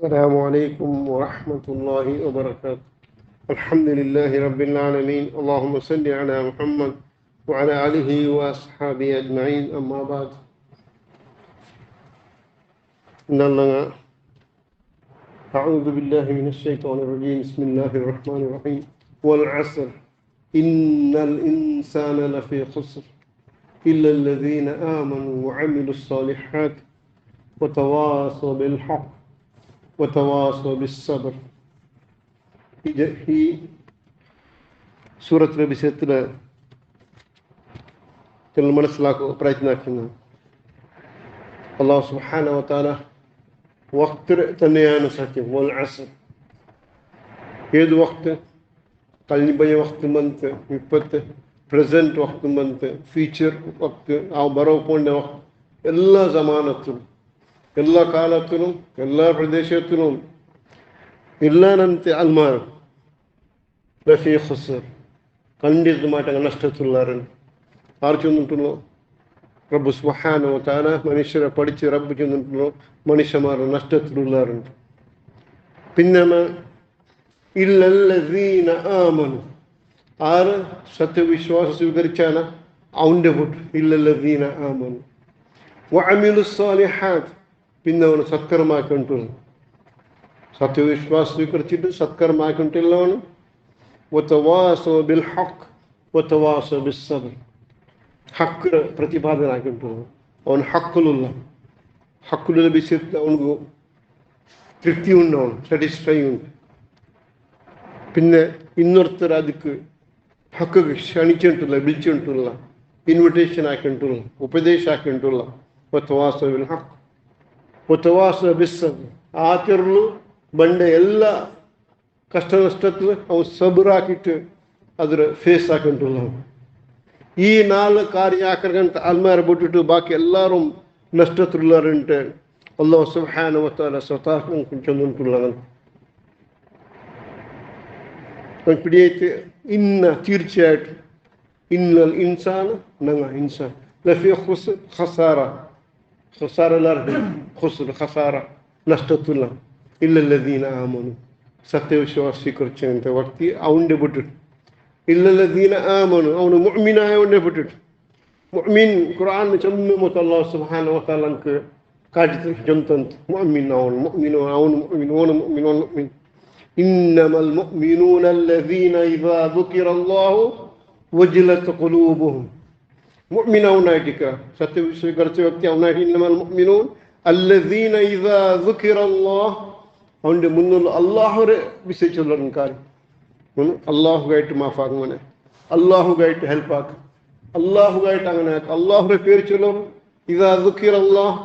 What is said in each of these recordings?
السلام عليكم ورحمة الله وبركاته. الحمد لله رب العالمين. اللهم صل على محمد وعلى آله وأصحابه أجمعين. أما بعد. أعوذ بالله من الشيطان الرجيم. بسم الله الرحمن الرحيم. والعصر إن الإنسان لفي خسر إلا الذين آمنوا وعملوا الصالحات وتواصوا بالحق وتواصوا بالصبر. ഈ സൂറത്തിലെ വിഷയത്തിൽ ചില മനസ്സിലാക്കുക പ്രയത്നിക്കുന്നത് അല്ലാഹു സുബ്ഹാനഹു വ തആല വഖ്ത് തന്നെയാണ് സത്യം. വൽ അസ്ർ, ഏത് വഖ്ത്? കഴിഞ്ഞ വഖ്ത് ಬಂತು, ಇಪ್ಪತ್ತು ಪ್ರೆಸೆಂಟ್ ವಕ್ತ್ ಬಂತು, ಫ್ಯೂಚರ್ ವಕ್ತ್, ಆ ಬರೋ ಕೊಂಡ ವಕ್ತ್, ಎಲ್ಲ ಜಮಾನತ್ತಿലും എല്ലാ കാലത്തിലും എല്ലാ പ്രദേശത്തിലും ഇല്ലാനಂತೆ അൽമാർ ലഫീ ഖുസ്ർ, ಖಂಡಿತമായിട്ട് അങ്ങനെ നഷ്ടത്തിലുള്ളവരാണ്. ആർ ചെന്നിട്ടുള്ളൂ? റബ്ബ് സുബ്ഹാനഹു വ തആല മനുഷ്യരെ പഠിച്ച് റബ്ബ് ചെന്നിട്ടുള്ളൂ മനുഷ്യന്മാർ നഷ്ടത്തിലുള്ളവരുണ്ട്. പിന്നെ ഇല്ലല്ലദീന ആമനു, ആര് സത്യവിശ്വാസം സ്വീകരിച്ചാണ് അവൻ്റെ കൂട്ട് ഇല്ലല്ലദീന ആമനു വഅമിലു സ്സാലിഹാത്ത്, പിന്നെ അവന് സത്കർമാക്കിയിട്ടുള്ളു. സത്യവിശ്വാസം സ്വീകരിച്ചിട്ട് സത്കർമാക്കിയിട്ടുള്ളവന് വതവാസൗ ബിൽ ഹഖ് വതവാസൗ ബിസ്സബ്ർ, ഹക്ക് പ്രതിപാദനാക്കിയിട്ടുള്ളു. അവൻ ഹക്കുലുള്ള വിഷയത്തിൽ അവനക്ക് തൃപ്തിയുണ്ട്, അവൻ സാറ്റിസ്ഫൈ ഉണ്ട്. പിന്നെ ഇന്നൊരുത്തർ അതിക്ക് ഹക്ക് ക്ഷണിച്ചിട്ടുള്ള, വിളിച്ചിട്ടുള്ള, ഇൻവിറ്റേഷൻ ആക്കിയിട്ടുള്ള, ഉപദേശം ആക്കിയിട്ടുള്ള വതവാസൗ ബിൽ ഹഖ് വതവാസൗ ബിസ്സബ്ർ, ആചരണു ಬಂಡ ಎಲ್ಲ ಕಷ್ಟ ನಷ್ಟത്തിൽ അവൻ സബറാക്കിയിട്ട് അതിൽ ഫേസ് ആക്കിയിട്ടുള്ള. ഈ 4 കാര്യം ആക്കർക്കಂತ അൽമാര ಬಿಟ್ಟಿട്ട് ബാക്കി എല്ലാവരും നഷ്ടത്തിലുള്ളവരുണ്ട്. അല്ലാഹു സുബ്ഹാനഹു വ തആല സ്വതാഹം ചെന്നിട്ടുള്ളവൻ പിടിയേറ്റ് ഇന്ന തീർച്ചയായിട്ടും ഇന്നൽ ഇൻസാൻ നങ്ങ ഇൻസാൻ ലഫീ ഖുസ്ർ ഖസാറ, ഖസാറ ഖുസ്ർ ഖസാറ നഷ്ടത്തിലുള്ള ഇല്ലല്ലദീന ആമനു, സത്യവിശ്വാസം സ്വീകരിച്ചതിൻ്റെ വ്യക്തി അവൻ്റെ വിട്ടിട്ട് ഇല്ലല്ലദീന ആമനു, അവന് മുഅ്മിനായവൻ്റെ വിട്ടിട്ട്. മുഅ്മിൻ ഖുർആൻ ചെമ്മുമൊത്ത് അല്ലാഹു സുബ്ഹാനഹു വ തആല നമുക്ക് കാട്ടി ചെന്തಂತ മുഅ്മിൻ അവൻ മുഅ്മിൻ അവൻ മുഅ്മിൻ അവൻ മുഅ്മിൻ അവൻ മുഅ്മിൻ. ഇന്നമൽ മുഅ്മിനൂന അല്ലദീന ഇദാ ദുകിറല്ലാഹു വജിലത് ഖുലൂബുഹും, മുഅ്മിൻ അവനായിട്ടിക്ക സത്യവിശ്വാസം സ്വീകരിച്ച വ്യക്തി അവനായിട്ട്. ഇന്നമൽ മുഅ്മിനൂൻ അല്ലദീന ഇദാ ദുകിറല്ലാഹ്, അവൻ്റെ മുന്നുള്ള അള്ളാഹുരെ വിശ്വസിച്ചുള്ള കാര്യം അള്ളാഹുമായിട്ട് മാഫാക്കും, അങ്ങനെ അള്ളാഹുമായിട്ട് ഹെൽപ്പാക്കും, അള്ളാഹുമായിട്ട് അങ്ങനെ ആക്കും. അള്ളാഹുരെ പേര് ചൊല്ലും. ഇദാ ദുകിറല്ലാഹ്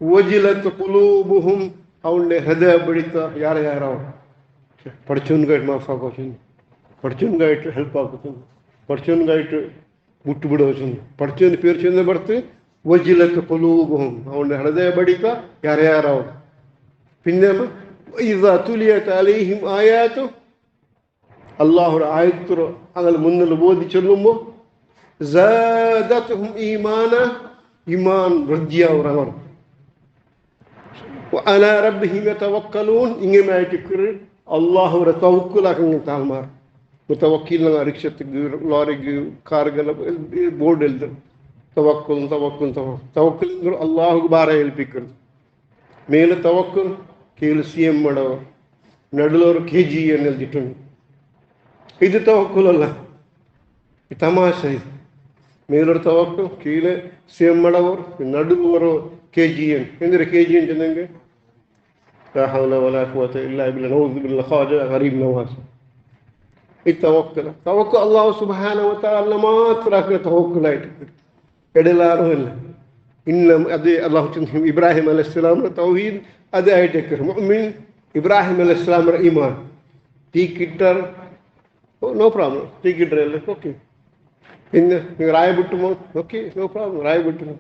വജിലത് ഖുലൂബുഹും, അവൻ്റെ ഹൃദയ പിടിത്ത ಯಾರ್ಯಾರವ പഠിച്ചവൻകായിട്ട് മാഫാക്കും, പഠിച്ചവൻകായിട്ട് ഹെൽപ്പാക്കും, പഠിച്ചവൻകായിട്ട് വിട്ടുപിടുക, പഠിച്ചവൻ്റെ പേര് ചെന്ന് ಬರ್ത്ത് വജിലത് ഖുലൂബുഹും, അവൻ്റെ ഹൃദയ പിടിത്ത ಯಾರ್ಯಾರವ. പിന്നെ ഇദാ തുലിയത് അലൈഹിം ആയാതു, അല്ലാഹുവിന്റെ ആയത്തുകൾ അങ്ങനെ മുന്നിൽ ഓതി ചൊല്ലുമ്പോൾ സാദതുഹും ഈമാന, ഈമാൻ വൃദ്ധിയാവർ. വഅലാ റബ്ബിഹിം യതവക്കലൂൻ, ഇങ്ങനെയായിട്ട് അല്ലാഹുവിനെ തവക്കുലാക്കുന്ന താൽമാർ. മുതവക്കിൽ റിക്ഷത്ത് ലോറിക്ക് കാറുകൾ ബോർഡ് എഴുതും തവക്കുൽ തവക്കുൽ തവക്കുൽ അല്ലാഹുക്ക് ഭാര ഏൽപ്പിക്കുന്നത്. ಮೇಲೆ ತವಕ್ಕುಲ್ ಕೀಳು CM ಮಾಡೋರು, ನಡುಲವರು KG ಎಲ್ಲಿട്ടുണ്ട്. ಇದು ತವಕ್ಕುಲಲ್ಲ, ತಮಾಷೆ ಇದು. ಮೇಲೋರು ತವಕ್ಕುಲ್ ಕೀಳು CM ಮಾಡೋರು, ನಡುವರು KGN. ಎಂದರೆ KG ಅಂತ ನನಗೆ ಲಾ ಹೌಲ ವಲಾ ಕುವತ ಇಲ್ಲಾ ಬಿಲ್ಲಾ ನೌಜು ಬಿಲ್ಲಾ ಖಾಜಾ ಗರೀಬ್ ನವಾಸ್. ಇದು ತವಕ್ಕುಲ್. ತವಕ್ಕುಲ್ ಅಲ್ಲಾಹು ಸುಬ್ಹಾನಹು ವ ತಆಲ ಮಾತ್ರ ತವಕ್ಕುಲಾಯಿತು, ಎಡಲಾರು ಇಲ್ಲ. ഇന്ന അത് അള്ളാഹു ഇബ്രാഹിം അലൈഹിസ്സലാമിന്റെ തൗഹീദ് അത് ആയിട്ടേക്ക് മുഅ്മിൻ ഇബ്രാഹിം അലൈഹിസ്സലാമിന്റെ ഈമാൻ ടീക്കിട്ടർ നോ പ്രോബ്ലം, ടീക്കിട്ടറല്ലേ ഓക്കെ. പിന്നെ നിങ്ങൾ റായ ಬಿಟ್ಟುമോ ഓക്കെ നോ പ്രോബ്ലം, റായ ಬಿಟ್ಟು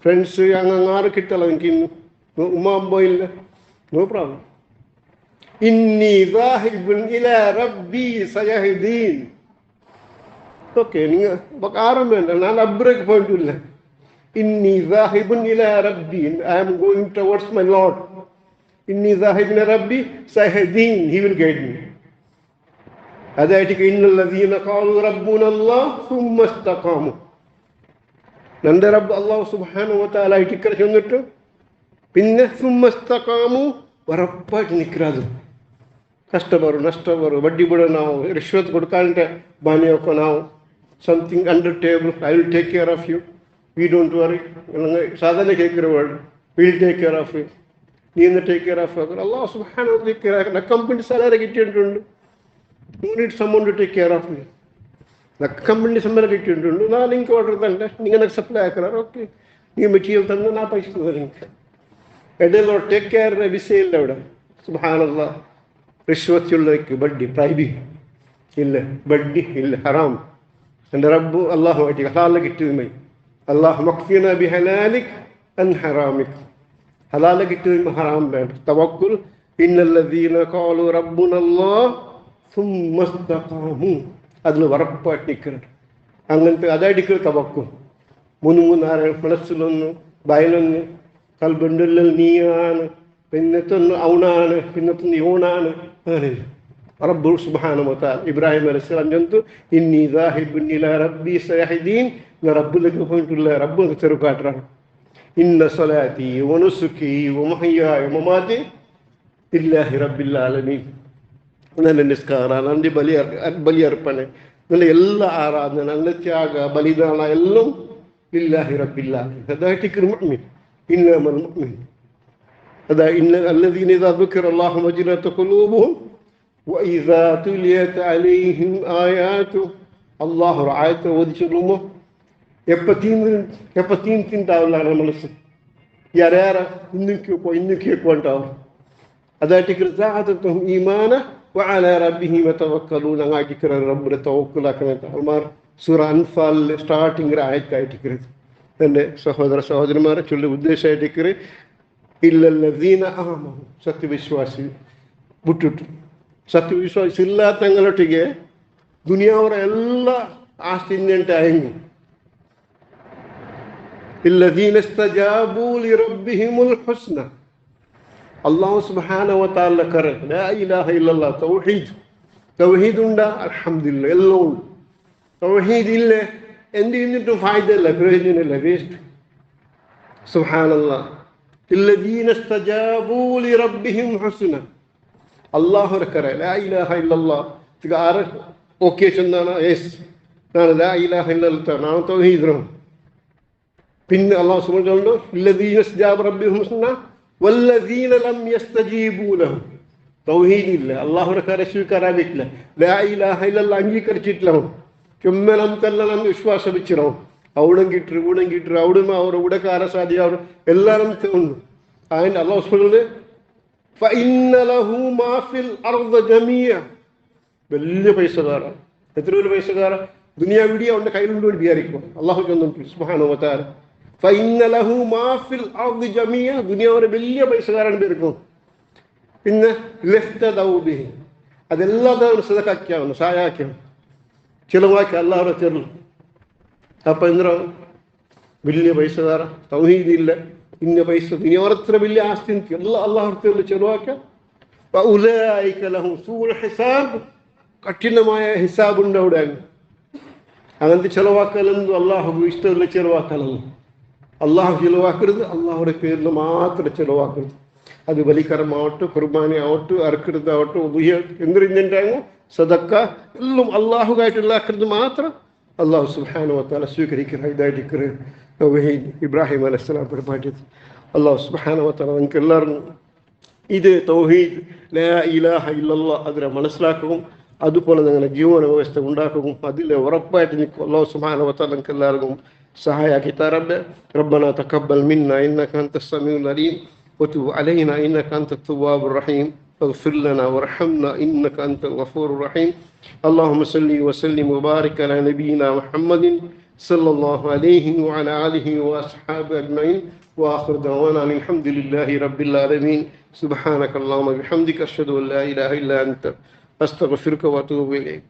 ഫ്രണ്ട്സ് അങ്ങാറ് കിട്ടಲ್ಲ എനിക്ക് ഉമ്മ അബ്ബ ഇല്ല നോ പ്രോബ്ലം. ഇന്നി ദാഹിബുൻ ഇലാ റബ്ബി സയഹ്ദീൻ ഓക്കെ. നിങ്ങൾ ആരും വേണ്ട, ഞാൻ അബ്രേക്ക് പോയിട്ടില്ല. Inni zahibun ila rabbi, I am going towards my Lord. ഇന്നി സാഹിബിന് റബ്ബി സഹദീൻ, ഹി വിൽ ഗൈഡ് മീ. അതായിട്ട് ഇന്നല്ലദീന ഖാലു റബ്ബുനല്ലാഹ് സുമ്മ ഇസ്തഖാമു, നന്റെ റബ്ബ് അല്ലാഹു സുബ്ഹാനഹു വ തആല ഇട്ടിക്കര ചെന്നിട്ട് പിന്നെ സുമ്മ ഇസ്തഖാമു ഉറപ്പായിട്ട് നിൽക്കുന്നത്. ಕಷ್ಟಬರು ನಷ್ಟಬರು ಬಡ್ಡಿ ಬಿಡೋ ನಾವು ರಿಶ್ವತ್ ಕೊಡ್ಕೊಂಡ್ರೆ ಬಾನಿಯೋಕೋ ನಾವು something under table, I will take care of you, we don't worry. സാധാരണ കേൾക്കുന്ന word will take care of you, നീ ഒന്ന് ടേക്ക് കെയർ ഓഫ് ആക്കുക. അല്ലാഹു സുബ്ഹാനഹു വ തആല കമ്പനി സാലറി കിട്ടിയിട്ടുണ്ട്, you need someone to take care of me. Company ಸಂಬಳ കിട്ടിയിട്ടുണ്ട്, ನಾನು ನಿಂಗೆ ಆರ್ಡರ್ ತಂದೆ, ನಿಂಗೆ ನನಗೆ ಸಪ್ಲೈ ಹಾಕ್ಯಾರ, ಓಕೆ ನೀ ಮೆಟೀರಿಯಲ್ ತಂದು ನಾ ಪೈಸೆ ನಿಂಗೆ ഇടയിലോ ടേക്ക് കെയർ വിസയില്ല അവിടെ. സുബ്ഹാനല്ലാഹ്. റിശ്വത്തുള്ളവർക്ക് ബഡ്ഡി പ്രൈബി ഇല്ല, ബഡ്ഡി ഇല്ല, ഹറാം. എൻ്റെ റബ്ബ് അള്ളാഹു ആയിട്ട് ഹലാല കിട്ടിയതുമായി അള്ളാഹു മഖ്ഫിന ബി ഹലാലിക് അൻ ഹറാമിക്, ഹലാല കിട്ടിയതും ഹറാം വേണ്ട. തവക്കുൽ ഇന്നല്ലദീന ഖാലു റബ്ബുനല്ലാഹ് സുമ്മ ഇസ്തഖാമു, അതിൽ ഉറപ്പായിട്ട് നിൽക്കുന്നുണ്ട്. അങ്ങനത്തെ അതായിരിക്കും തവക്കുൽ. മൂന്നാറ് മനസ്സിലൊന്ന് ബയലൊന്ന് കൽബുണ്ടിൽ നീയാണ്, പിന്നത്തൊന്ന് ഔണാണ്, പിന്നത്തൊന്ന് യോണാണ്. അങ്ങനെ റബ്ബു സുബ്ഹാനഹു വ തആല ഇബ്രാഹിം അലൈഹിസ്സലാം ചൊന്തു ഇന്നി ദാഹിബുൻ ഇലാ റബ്ബി സയഹ്ദീൻ, റബ്ബിലേക്ക് പോയിട്ടുള്ള റബ്ബ് ചെറുക്കാട്ടാണ്. ഇന്ന സ്വലാത്തി വ നുസുകി വ മഹ്യായ വ മമാതി ലില്ലാഹി റബ്ബിൽ ആലമീൻ. ನನ್ನ ನಿಸ್ಕಾರ, ನನ್ನ ಬಲಿ ಅರ್ಪಣೆ, ನನ್ನ ಎಲ್ಲ ಆರಾಧನೆ, ನನ್ನ ತ್ಯಾಗ ಬಲಿದಾನ ಎಲ್ಲವೂ ಲಿಲ್ಲಾಹಿ ರಬ್ಬಿಲ್ ಆಲಮೀನ್. ಅದಾಟಿಕರು ಮುಅ್ಮಿನ್, ಇನ್ನಮಲ್ ಮುಅ್ಮಿನ್. هذا إن الذين إذا ذكر الله وجلت قلوبهم وإذا تليت عليهم آياته الله رعايته وذكرهم. എപ്പത്തീൻ തിണ്ടാവില്ലാണ് മനസ്സ്, ಯಾರ್ಯಾರ ಇನ್ನೂ ಅಂಟಾವ್. അതായിട്ട് ഈമാന وعلى ربهم يتوكلون. അങ്ങാട്ടിക്കറ റബ്ബിനെ തവക്കുലാക്കണ അൽമാർ സൂറ അൻഫാലിലെ സ്റ്റാർട്ടിംഗ് ആയത്തായിട്ടിക്കരുത്. എൻ്റെ സഹോദര സഹോദരന്മാരെ ചൊല്ലി ഉദ്ദേശമായിട്ടിക്കറ് ഇല്ലല്ലദീന ആമനു, സത്യവിശ്വാസി ಬಿಟ್ಟಿಟ್ಟು ಸತ್ಯವಿಶ್ವಾಸ ಇಲ್ಲ ತಂಗಳೊಟ್ಟಿಗೆ ದುನಿಯಾವರ ಎಲ್ಲ ಆಸ್ತಿ ಇನ್ನೆಂಟೆ ಆಯಂಗು. ಇಲ್ಲದೀನ ಇಸ್ತಜಾಬೂ ಲಿರಬ್ಬಿಹಿಮುಲ್ ಹುಸ್ನ, അല്ലാഹു സുബ്ഹാനഹു വ തആല കറ ലാ ഇലാഹ ഇല്ലല്ലാഹ് തൗഹീദ്. തൗഹീദ് ഉണ്ട അൽഹംദുലില്ലാഹ് എല്ലാം ഉണ്ട്. തൗഹീദ് ഇല്ല എന്ത് ചെയ്തിട്ടും ഫായ്ദ ഇല്ല, പ്രയോജനമില്ല, വേസ്റ്റ്. സുബ്ഹാനല്ലാഹ്. ഇല്ലദീന ഇസ്തജാബൂ ലിറബ്ബിഹിം ഹുസ്ന, അല്ലാഹു കറ ലാ ഇലാഹ ഇല്ലല്ലാഹ് ಈಗ ಆರು ಓಕೆ ಚಂದಾನ ಎಸ್ ನಾನು ಲಾ ಇಲಾಹ ಇಲ್ಲಲ್ಲಾಹ್ ನಾನು ತೌಹೀದ್. പിന്നെ അല്ലാഹു സുബ്ഹാനഹു വ തആല ഇല്ലദീന ഇസ്തജാബ റബ്ബിഹിം ഹുസ്ന വല്ലദീന ലം യസ്തജീബൂ ലഹു. തൗഹീദ് ഇല്ല, അല്ലാഹുവിനെ കറ സ്വീകാരാക്കില്ല, ലാ ഇലാഹ ഇല്ലല്ലാഹ് അംഗീകരിച്ചിട്ടില്ല. ചുമ്മനം കല്ലനം വിശ്വാസം വെച്ചിರೋ ഔടങ്കിട്ടു ഊടങ്കിട്ടു അവിടുന്ന് അവർ ഉടക്കാര സാധ്യ അവർ എല്ലാവരും ഉണ്ട്. അതിൻ്റെ അല്ലാഹു സുബ്ഹാനഹു വ തആല ഫഇന്ന ലഹു മാ ഫിൽ അർദ് ജമീഅ, വലിയ പൈസക്കാരാണ്. എത്ര വലിയ പൈസക്കാരാ, ദുനിയാവിടി അവൻ്റെ കയ്യിലുണ്ട് വിചാരിക്കും. അല്ലാഹു ചൊല്ലുന്നു സുബ്ഹാനഹു വ തആല ഫഇന്ന ലഹു മാ ഫിൽ അർദ് ജമീഅ, ദുനിയാവിലെ വലിയ പൈസക്കാരാണ് പേർക്കും. പിന്നെ ലഫ്തദൗ ബിഹി, അതെല്ലാം സദഖാക്കിയാണ്, സഹായാക്കിയാണ്, ചിലവാക്കി അല്ലാഹുവിനെ ചേർന്നു. അപ്പം എന്തിനാ വലിയ പൈസക്കാര, തൗഹീദില്ല, ഇന്ന പൈസ ദുനിയാവത്ര വലിയ ആസ്തി എല്ലാം അല്ലാഹുവിനെ ചെലവാക്കാം. ഉലൈക ലഹും സൂഉൽ ഹിസാബ്, കഠിനമായ ഹിസാബുണ്ട് അവിടെ. അങ്ങനത്തെ ചെലവാക്കലൊന്നും അല്ലാഹു ഇഷ്ടമുള്ള ചെലവാക്കലൊന്നും. അള്ളാഹു ചിലവാക്കരുത്, അള്ളാഹുടെ പേരിൽ മാത്രം ചിലവാക്കരുത്. അത് ബലിക്കരമാവട്ടെ, കുർബാനി ആവട്ടെ, അറക്കരുതാവട്ടെ, ഉദുഹിയ എന്തിരുന്നുണ്ടാകും, സദക്ക എല്ലാം അള്ളാഹുവായിട്ടുള്ള ആക്കരുത് മാത്രം അള്ളാഹു സുബ്ഹാനഹു വ തആല സ്വീകരിക്കുന്ന ഇതായിട്ട് ഇബ്രാഹിം അലൈഹിസ്സലാം പരിപാടിയത്. അള്ളാഹു സുബ്ഹാനഹു വ തആല നിങ്ങൾക്ക് എല്ലാവരും ഇത് തൗഹീദ് ലാ ഇലാഹ ഇല്ലല്ലാഹ് അതിനെ മനസ്സിലാക്കുകയും അതുപോലെ നിങ്ങളുടെ ജീവന വ്യവസ്ഥ ഉണ്ടാക്കുകയും അതിൽ ഉറപ്പായിട്ട് നിൽക്കും. അള്ളാഹു സുബ്ഹാനഹു വ തആല നിങ്ങൾക്ക് എല്ലാവർക്കും സഹായാക്കി തരട്ടെ. റബ്ബനാ തഖബ്ബൽ മിന്നാ ഇന്നക അൻതസ് സമീഉൽ അലീം വതുബ് അലൈനാ ഇന്നക അൻതത് തവ്വാബുർ റഹീം واغفر لنا وارحمنا إنك أنت الغفور الرحيم. اللهم صل وسلم وبارك على نبينا محمد صلى الله عليه وعلى آله وأصحابه أجمعين وآخر دعوانا الحمد لله رب العالمين. سبحانك اللهم وبحمدك أشهد أن لا إله إلا أنت أستغفرك وأتوب إليك.